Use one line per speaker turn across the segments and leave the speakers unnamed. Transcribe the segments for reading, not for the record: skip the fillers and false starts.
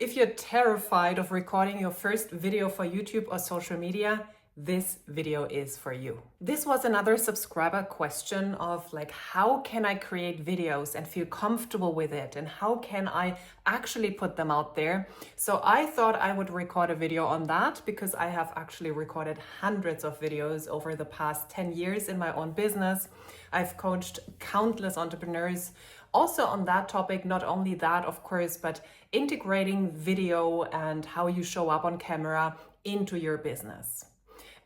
If you're terrified of recording your first video for YouTube or social media, this video is for you. This was another subscriber question of like, how can I create videos and feel comfortable with it? And how can I actually put them out there? So I thought I would record a video on that because I have actually recorded hundreds of videos over the past 10 years in my own business. I've coached countless entrepreneurs also on that topic, not only that, of course, but integrating video and how you show up on camera into your business.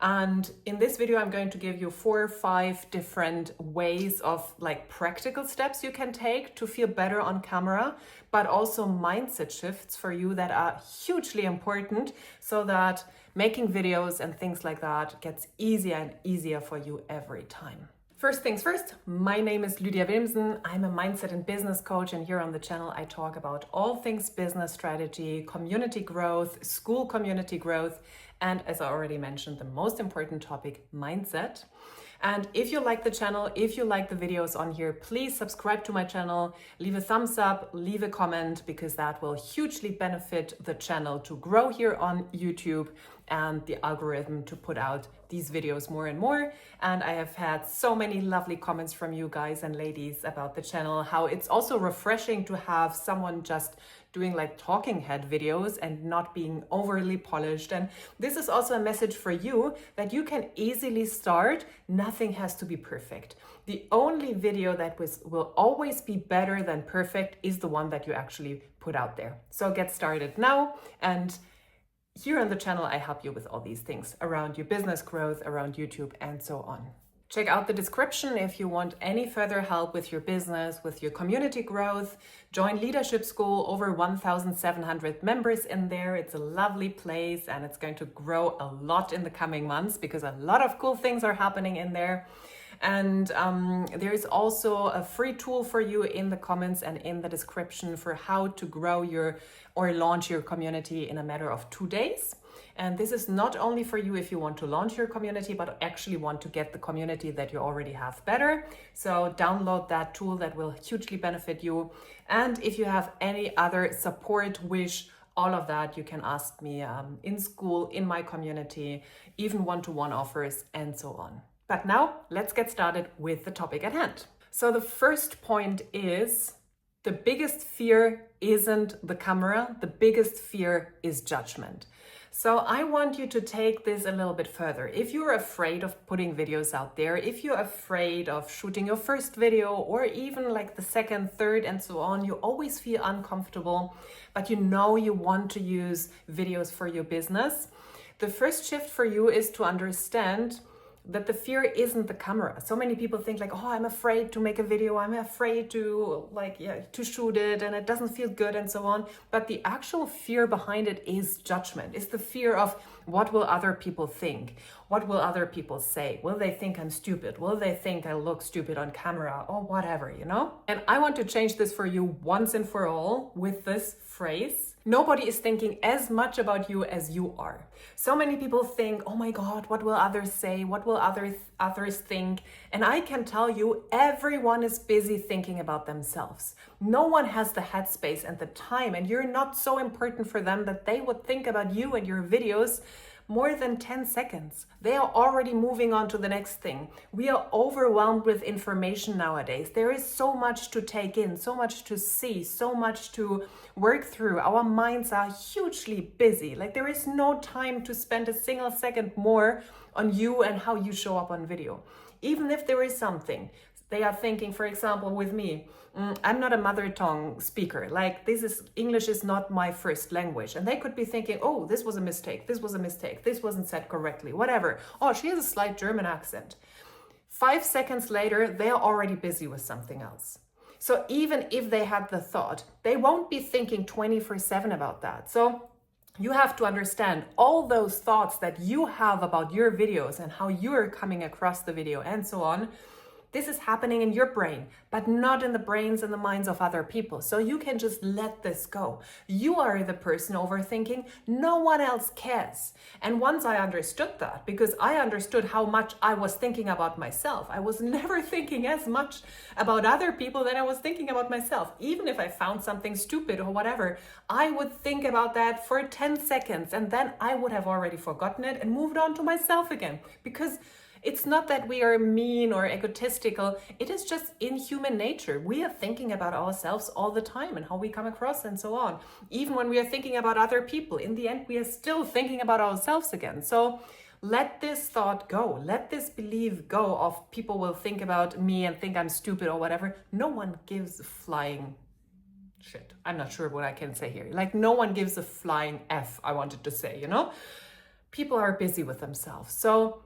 And in this video, I'm going to give you 4 or 5 different ways of like practical steps you can take to feel better on camera, but also mindset shifts for you that are hugely important so that making videos and things like that gets easier and easier for you every time. First things first, my name is Lydia Wilmsen. I'm a mindset and business coach, and here on the channel I talk about all things business strategy, community growth, school community growth, and as I already mentioned, the most important topic, mindset. And if you like the channel, if you like the videos on here, please subscribe to my channel, leave a thumbs up, leave a comment, because that will hugely benefit the channel to grow here on YouTube and the algorithm to put out these videos more and more. And I have had so many lovely comments from you guys and ladies about the channel, how it's also refreshing to have someone just doing like talking head videos and not being overly polished. And this is also a message for you that you can easily start. Nothing has to be perfect. The only video that will always be better than perfect is the one that you actually put out there. So get started now. And here on the channel, I help you with all these things around your business growth, around YouTube, and so on. Check out the description if you want any further help with your business, with your community growth. Join Leadership Skool, over 1,700 members in there. It's a lovely place and it's going to grow a lot in the coming months because a lot of cool things are happening in there. And there is also a free tool for you in the comments and in the description for how to grow or launch your community in a matter of 2 days. And this is not only for you if you want to launch your community, but actually want to get the community that you already have better. So download that tool, that will hugely benefit you. And if you have any other support, wish, all of that, you can ask me in school, in my community, even one-to-one offers, and so on. But now let's get started with the topic at hand. So the first point is the biggest fear isn't the camera. The biggest fear is judgment. So I want you to take this a little bit further. If you're afraid of putting videos out there, if you're afraid of shooting your first video or even like the second, third, and so on, you always feel uncomfortable, but you know you want to use videos for your business. The first shift for you is to understand that the fear isn't the camera. So many people think like, oh, I'm afraid to make a video. I'm afraid to to shoot it and it doesn't feel good and so on. But the actual fear behind it is judgment. It's the fear of what will other people think? What will other people say? Will they think I'm stupid? Will they think I look stupid on camera or whatever, you know? And I want to change this for you once and for all with this phrase. Nobody is thinking as much about you as you are. So many people think, oh my God, what will others say? What will others think? And I can tell you, everyone is busy thinking about themselves. No one has the headspace and the time, and you're not so important for them that they would think about you and your videos more than 10 seconds. They are already moving on to the next thing. We are overwhelmed with information nowadays. There is so much to take in, so much to see, so much to work through. Our minds are hugely busy. Like there is no time to spend a single second more on you and how you show up on video. Even if there is something, they are thinking, for example, with me, I'm not a mother tongue speaker. Like English is not my first language. And they could be thinking, oh, this was a mistake. This was a mistake. This wasn't said correctly, whatever. Oh, she has a slight German accent. 5 seconds later, they are already busy with something else. So even if they had the thought, they won't be thinking 24/7 about that. So you have to understand all those thoughts that you have about your videos and how you're coming across the video and so on. This is happening in your brain, but not in the brains and the minds of other people. So you can just let this go. You are the person overthinking. No one else cares. And once I understood that, because I understood how much I was thinking about myself, I was never thinking as much about other people than I was thinking about myself. Even if I found something stupid or whatever, I would think about that for 10 seconds and then I would have already forgotten it and moved on to myself again. Because it's not that we are mean or egotistical. It is just in human nature. We are thinking about ourselves all the time and how we come across and so on. Even when we are thinking about other people, in the end, we are still thinking about ourselves again. So let this thought go. Let this belief go of people will think about me and think I'm stupid or whatever. No one gives a flying shit. I'm not sure what I can say here. Like no one gives a flying F, I wanted to say, you know? People are busy with themselves. So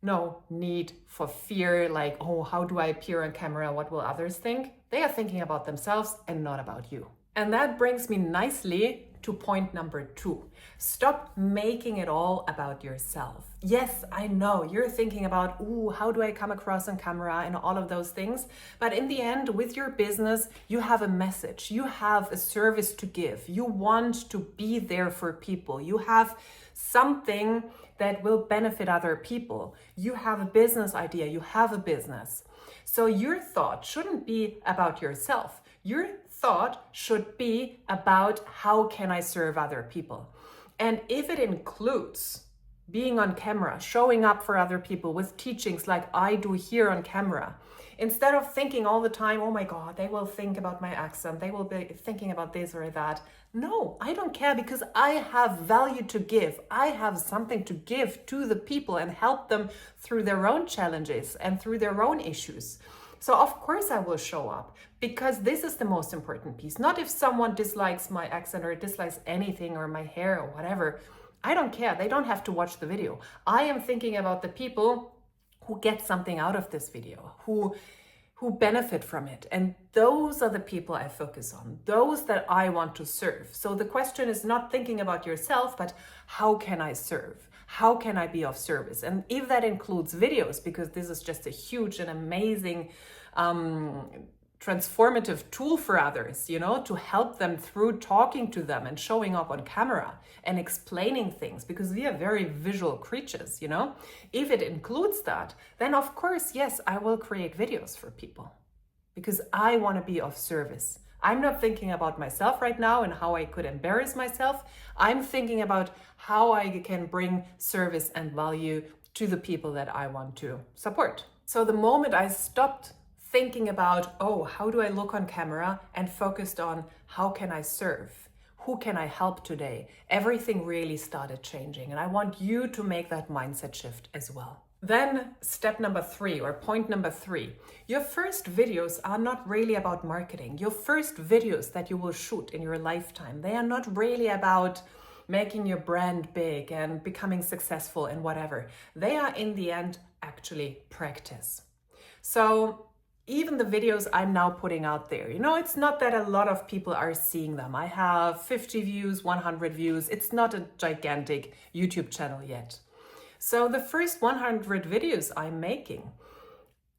no need for fear, like, oh, how do I appear on camera? What will others think? They are thinking about themselves and not about you. And that brings me nicely to point number 2. Stop making it all about yourself. Yes, I know you're thinking about, ooh, how do I come across on camera and all of those things. But in the end, with your business, you have a message. You have a service to give. You want to be there for people. You have something that will benefit other people. You have a business idea. You have a business. So your thought shouldn't be about yourself. Your thought should be about how can I serve other people? And if it includes being on camera, showing up for other people with teachings like I do here on camera, instead of thinking all the time, oh my God, they will think about my accent, they will be thinking about this or that. No, I don't care because I have value to give. I have something to give to the people and help them through their own challenges and through their own issues. So of course I will show up because this is the most important piece. Not if someone dislikes my accent or dislikes anything or my hair or whatever. I don't care. They don't have to watch the video. I am thinking about the people who get something out of this video, who benefit from it. And those are the people I focus on, those that I want to serve. So the question is not thinking about yourself, but how can I serve? How can I be of service? And if that includes videos, because this is just a huge and amazing transformative tool for others, you know, to help them through talking to them and showing up on camera and explaining things, because we are very visual creatures, you know. If it includes that, then of course, yes, I will create videos for people because I want to be of service. I'm not thinking about myself right now and how I could embarrass myself. I'm thinking about how I can bring service and value to the people that I want to support. So the moment I stopped thinking about, oh, how do I look on camera, and focused on how can I serve? Who can I help today? Everything really started changing. And I want you to make that mindset shift as well. Then step number 3, or point number 3, your first videos are not really about marketing. Your first videos that you will shoot in your lifetime, they are not really about making your brand big and becoming successful and whatever. They are in the end actually practice. So even the videos I'm now putting out there, you know, it's not that a lot of people are seeing them. I have 50 views, 100 views. It's not a gigantic YouTube channel yet. So the first 100 videos I'm making,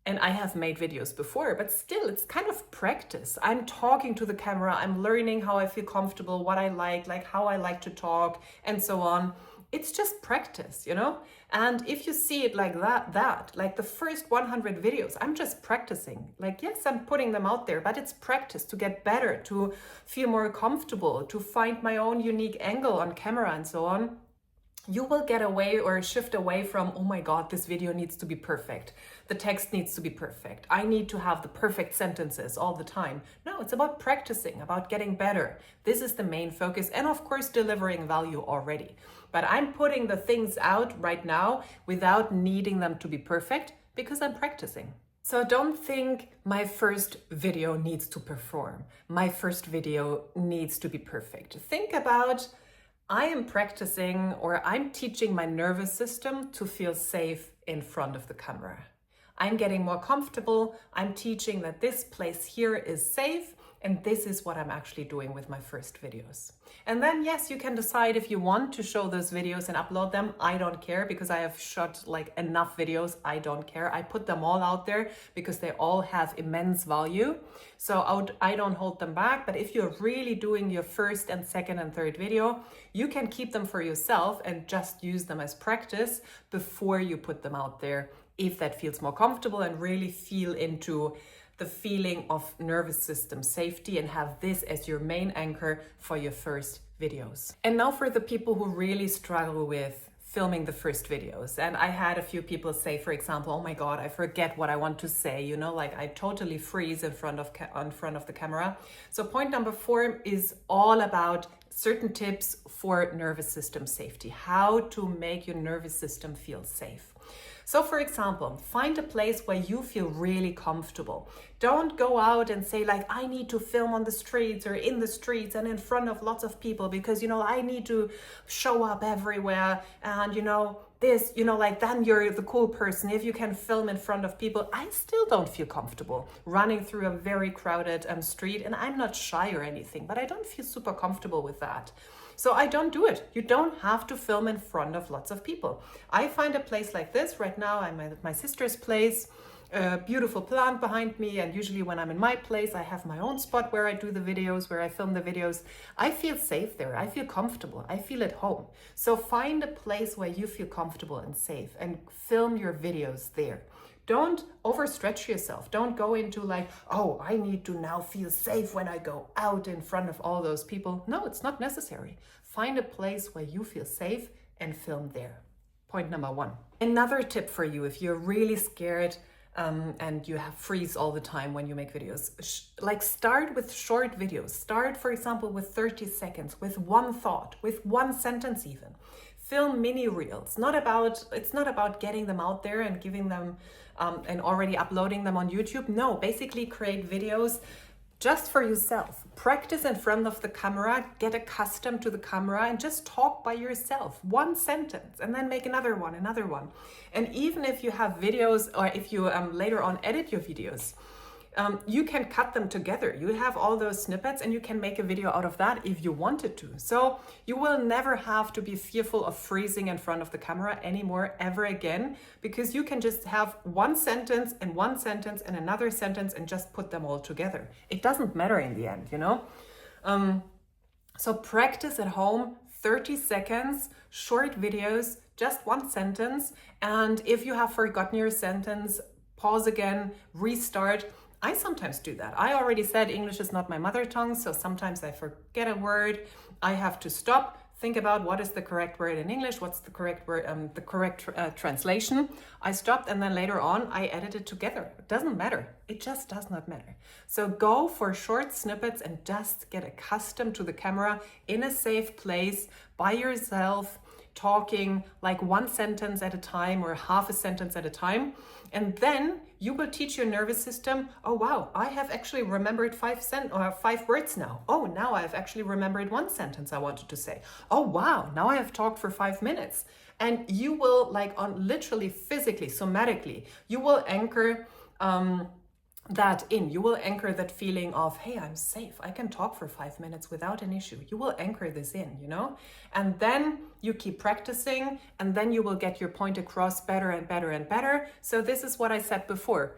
and I have made videos before, but still it's kind of practice. I'm talking to the camera, I'm learning how I feel comfortable, what I like how I like to talk and so on. It's just practice, you know? And if you see it like that, like the first 100 videos, I'm just practicing. Like, yes, I'm putting them out there, but it's practice to get better, to feel more comfortable, to find my own unique angle on camera and so on. You will get away or shift away from, oh my God, this video needs to be perfect. The text needs to be perfect. I need to have the perfect sentences all the time. No, it's about practicing, about getting better. This is the main focus. And of course, delivering value already. But I'm putting the things out right now without needing them to be perfect because I'm practicing. So don't think my first video needs to perform. My first video needs to be perfect. Think about, I am practicing, or I'm teaching my nervous system to feel safe in front of the camera. I'm getting more comfortable. I'm teaching that this place here is safe And this is what I'm actually doing with my first videos. And then, yes, you can decide if you want to show those videos and upload them. I don't care, because I have shot like enough videos. I don't care. I put them all out there because they all have immense value. So I don't hold them back. But if you're really doing your first and second and third video, you can keep them for yourself and just use them as practice before you put them out there, if that feels more comfortable, and really feel into the feeling of nervous system safety and have this as your main anchor for your first videos. And now for the people who really struggle with filming the first videos. And I had a few people say, for example, oh my God, I forget what I want to say, you know, like I totally freeze in front of the camera. So point number 4 is all about certain tips for nervous system safety, how to make your nervous system feel safe. So for example, find a place where you feel really comfortable. Don't go out and say like, I need to film on the streets or in the streets and in front of lots of people because, you know, I need to show up everywhere and, you know, this, you know, like then you're the cool person if you can film in front of people. I still don't feel comfortable running through a very crowded street, and I'm not shy or anything, but I don't feel super comfortable with that. So I don't do it. You don't have to film in front of lots of people. I find a place like this. Right now I'm at my sister's place, a beautiful plant behind me. And usually when I'm in my place, I have my own spot where I do the videos, where I film the videos. I feel safe there. I feel comfortable. I feel at home. So find a place where you feel comfortable and safe and film your videos there. Don't overstretch yourself. Don't go into like, oh, I need to now feel safe when I go out in front of all those people. No, it's not necessary. Find a place where you feel safe and film there. Point number 1. Another tip for you, if you're really scared and you have freeze all the time when you make videos, like start with short videos. Start, for example, with 30 seconds, with one thought, with one sentence even. Film mini reels. It's not about getting them out there and giving them and already uploading them on YouTube. No, basically create videos just for yourself. Practice in front of the camera, get accustomed to the camera and just talk by yourself. One sentence and then make another one. And even if you have videos or if you later on edit your videos, you can cut them together. You have all those snippets and you can make a video out of that if you wanted to. So you will never have to be fearful of freezing in front of the camera anymore ever again, because you can just have one sentence and another sentence and just put them all together. It doesn't matter in the end, you know? So practice at home, 30 seconds, short videos, just one sentence. And if you have forgotten your sentence, pause again, restart. I sometimes do that. I already said English is not my mother tongue, so sometimes I forget a word. I have to stop, think about what is the correct word in English, what's the correct word, the correct translation. I stopped and then later on I edit it together. It doesn't matter. It just does not matter. So go for short snippets and just get accustomed to the camera in a safe place by yourself, talking like one sentence at a time or half a sentence at a time. And then you will teach your nervous system, oh wow, I have actually remembered 5 words now. Oh, now I've actually remembered one sentence I wanted to say. Oh wow, now I have talked for 5 minutes. And you will literally physically, somatically, you will anchor you will anchor that feeling of, hey, I'm safe. I can talk for 5 minutes without an issue. You will anchor this in, you know? And then you keep practicing and then you will get your point across better and better and better. So this is what I said before.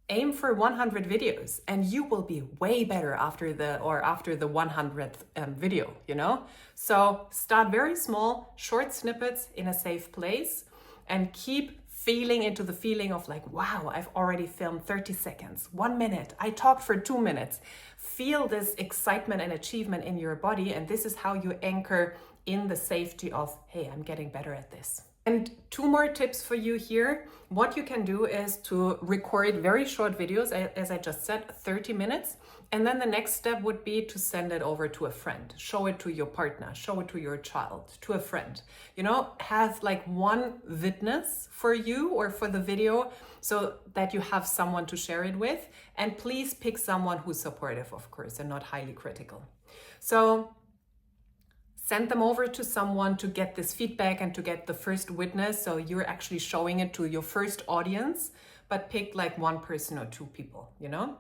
Aim for 100 videos and you will be way better after the 100th video, you know? So start very small, short snippets in a safe place and keep feeling into the feeling of like, wow, I've already filmed 30 seconds, 1 minute, I talked for 2 minutes. Feel this excitement and achievement in your body, and this is how you anchor in the safety of, hey, I'm getting better at this. And 2 more tips for you here. What you can do is to record very short videos, as I just said, 30 minutes. And then the next step would be to send it over to a friend, show it to your partner, show it to your child, to a friend. You know, have like one witness for you or for the video so that you have someone to share it with. And please pick someone who's supportive, of course, and not highly critical. So send them over to someone to get this feedback and to get the first witness. So you're actually showing it to your first audience, but pick like 1 person or 2 people, you know?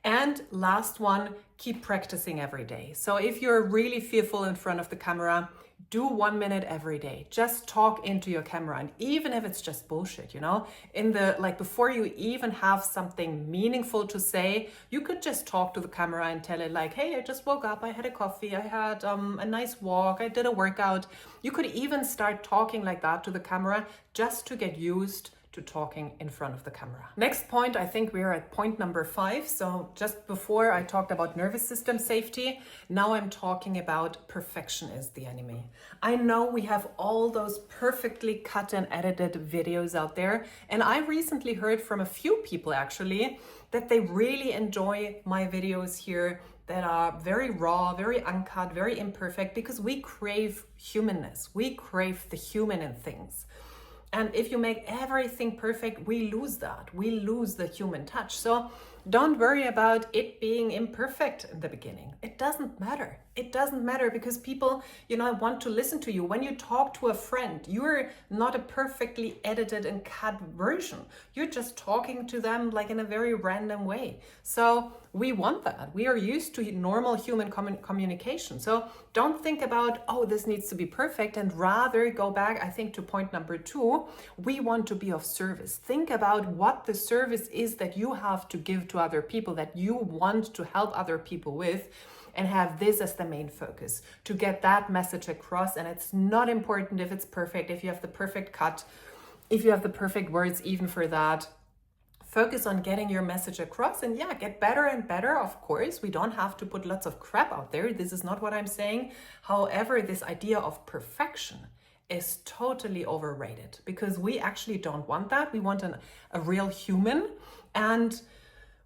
And last one, keep practicing every day. So if you're really fearful in front of the camera, do 1 minute every day. Just talk into your camera. And even if it's just bullshit, before you even have something meaningful to say, you could just talk to the camera and tell it like, hey, I just woke up, I had a coffee, I had a nice walk, I did a workout. You could even start talking like that to the camera just to get used to talking in front of the camera. Next point, I think we're at point number 5. So just before I talked about nervous system safety, now I'm talking about perfection is the enemy. I know we have all those perfectly cut and edited videos out there. And I recently heard from a few people actually that they really enjoy my videos here that are very raw, very uncut, very imperfect, because we crave humanness. We crave the human in things. And if you make everything perfect, we lose that. We lose the human touch. So don't worry about it being imperfect in the beginning. It doesn't matter. It doesn't matter because people, want to listen to you. When you talk to a friend, you're not a perfectly edited and cut version. You're just talking to them like in a very random way. So we want that. We are used to normal human communication. So don't think about, oh, this needs to be perfect, and rather go back, I think, to point number 2. We want to be of service. Think about what the service is that you have to give to other people, that you want to help other people with, and have this as the main focus to get that message across. And it's not important if it's perfect, if you have the perfect cut, if you have the perfect words, even for that. Focus on getting your message across and get better and better. Of course, we don't have to put lots of crap out there. This is not what I'm saying. However, this idea of perfection is totally overrated because we actually don't want that. We want a real human, and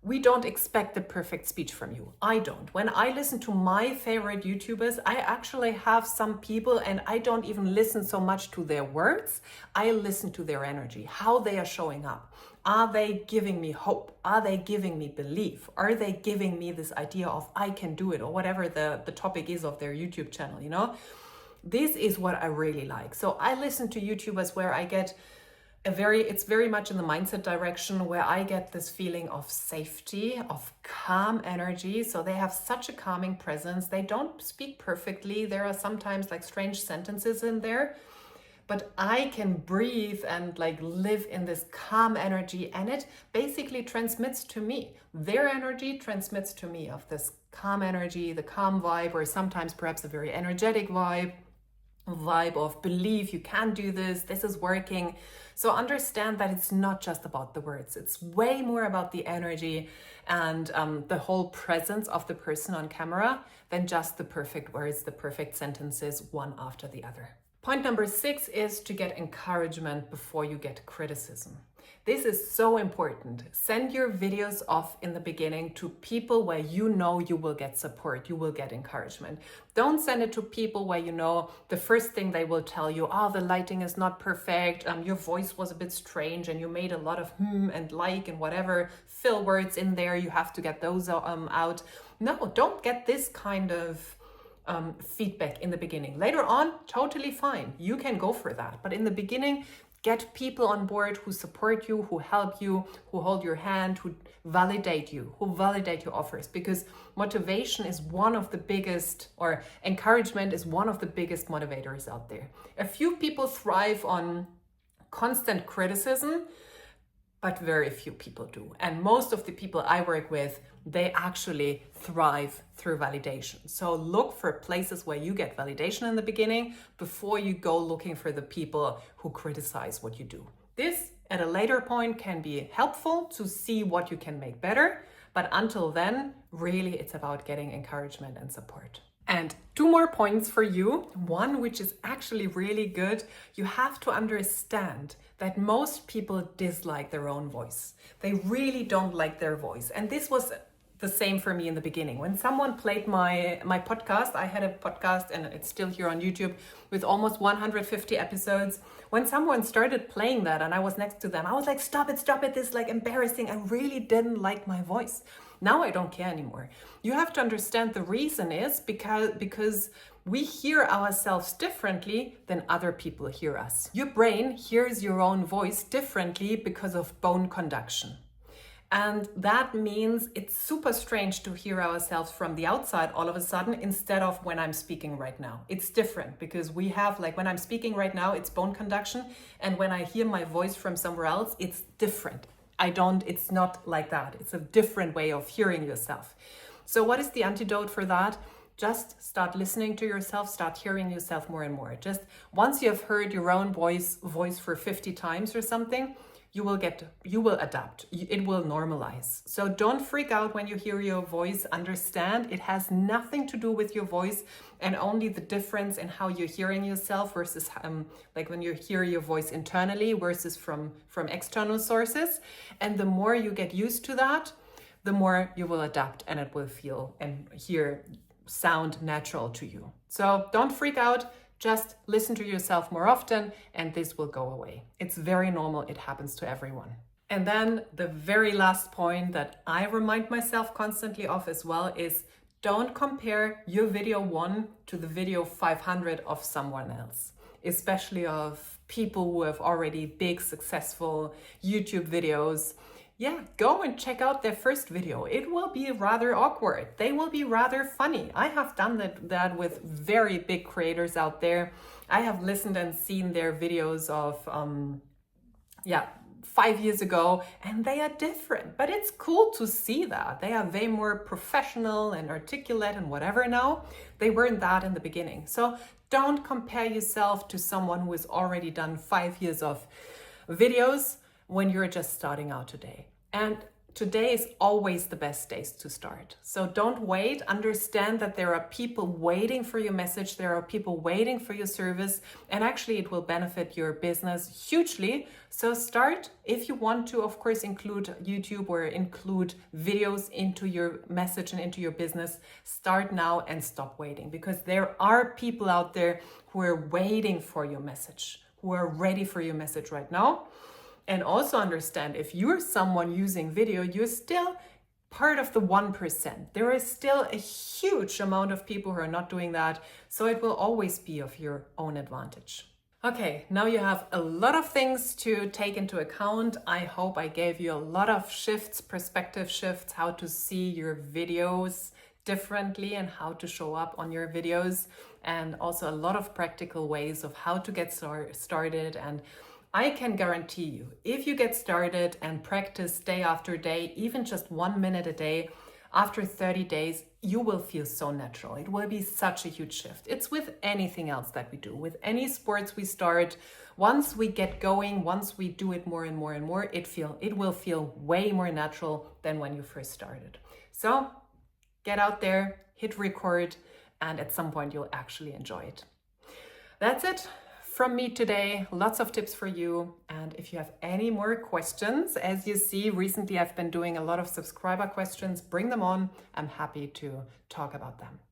we don't expect the perfect speech from you. I don't. When I listen to my favorite YouTubers, I actually have some people, and I don't even listen so much to their words. I listen to their energy, how they are showing up. Are they giving me hope? Are they giving me belief? Are they giving me this idea of I can do it, or whatever the topic is of their YouTube channel, This is what I really like. So I listen to YouTubers where I get it's very much in the mindset direction, where I get this feeling of safety, of calm energy. So they have such a calming presence. They don't speak perfectly. There are sometimes like strange sentences in there, but I can breathe and live in this calm energy, and it basically transmits to me. Their energy transmits to me of this calm energy, the calm vibe, or sometimes perhaps a very energetic vibe of belief, you can do this is working. So understand that it's not just about the words, it's way more about the energy and the whole presence of the person on camera than just the perfect words, the perfect sentences, one after the other. Point number 6 is to get encouragement before you get criticism. This is so important. Send your videos off in the beginning to people where you know you will get support, you will get encouragement. Don't send it to people where the first thing they will tell you, the lighting is not perfect, your voice was a bit strange, and you made a lot of and and whatever fill words in there, you have to get those out. No, don't get this kind of feedback in the beginning. Later on, totally fine. You can go for that. But in the beginning, get people on board who support you, who help you, who hold your hand, who validate you, who validate your offers. Because motivation is one of the biggest, or encouragement is one of the biggest motivators out there. A few people thrive on constant criticism, but very few people do. And most of the people I work with, they actually thrive through validation. So look for places where you get validation in the beginning before you go looking for the people who criticize what you do. This, at a later point, can be helpful to see what you can make better. But until then, really, it's about getting encouragement and support. And 2 more points for you. One, which is actually really good. You have to understand that most people dislike their own voice. They really don't like their voice. And this was the same for me in the beginning. When someone played my podcast, I had a podcast and it's still here on YouTube with almost 150 episodes. When someone started playing that and I was next to them, I was like, stop it, this is embarrassing. I really didn't like my voice. Now I don't care anymore. You have to understand the reason is because we hear ourselves differently than other people hear us. Your brain hears your own voice differently because of bone conduction. And that means it's super strange to hear ourselves from the outside all of a sudden instead of when I'm speaking right now. It's different because we have, like when I'm speaking right now, it's bone conduction. And when I hear my voice from somewhere else, it's different. It's not like that. It's a different way of hearing yourself. So what is the antidote for that? Just start listening to yourself, start hearing yourself more and more. Just once you have heard your own voice for 50 times or something, you will adapt. It will normalize. So don't freak out when you hear your voice. Understand it has nothing to do with your voice and only the difference in how you're hearing yourself versus like when you hear your voice internally versus from external sources. And the more you get used to that, the more you will adapt and it will feel and sound natural to you. So don't freak out. Just listen to yourself more often and this will go away. It's very normal. It happens to everyone. And then the very last point that I remind myself constantly of as well is don't compare your video 1 to the video 500 of someone else, especially of people who have already big, successful YouTube videos. Yeah, go and check out their first video. It will be rather awkward. They will be rather funny. I have done that with very big creators out there. I have listened and seen their videos of 5 years ago, and they are different. But it's cool to see that. They are way more professional and articulate and whatever now. They weren't that in the beginning. So don't compare yourself to someone who has already done 5 years of videos when you're just starting out today. And today is always the best days to start. So don't wait. Understand that there are people waiting for your message. There are people waiting for your service. And actually it will benefit your business hugely. So start. If you want to, of course, include YouTube or include videos into your message and into your business, start now and stop waiting. Because there are people out there who are waiting for your message, who are ready for your message right now. And also understand if you're someone using video, you're still part of the 1%. There is still a huge amount of people who are not doing that. So it will always be of your own advantage. Okay, now you have a lot of things to take into account. I hope I gave you a lot of shifts, perspective shifts, how to see your videos differently and how to show up on your videos, and also a lot of practical ways of how to get started. And I can guarantee you, if you get started and practice day after day, even just 1 minute a day, after 30 days, you will feel so natural. It will be such a huge shift. It's with anything else that we do, with any sports we start. Once we get going, once we do it more and more and more, it will feel way more natural than when you first started. So get out there, hit record, and at some point you'll actually enjoy it. That's it from me today. Lots of tips for you. And if you have any more questions, as you see, recently I've been doing a lot of subscriber questions. Bring them on. I'm happy to talk about them.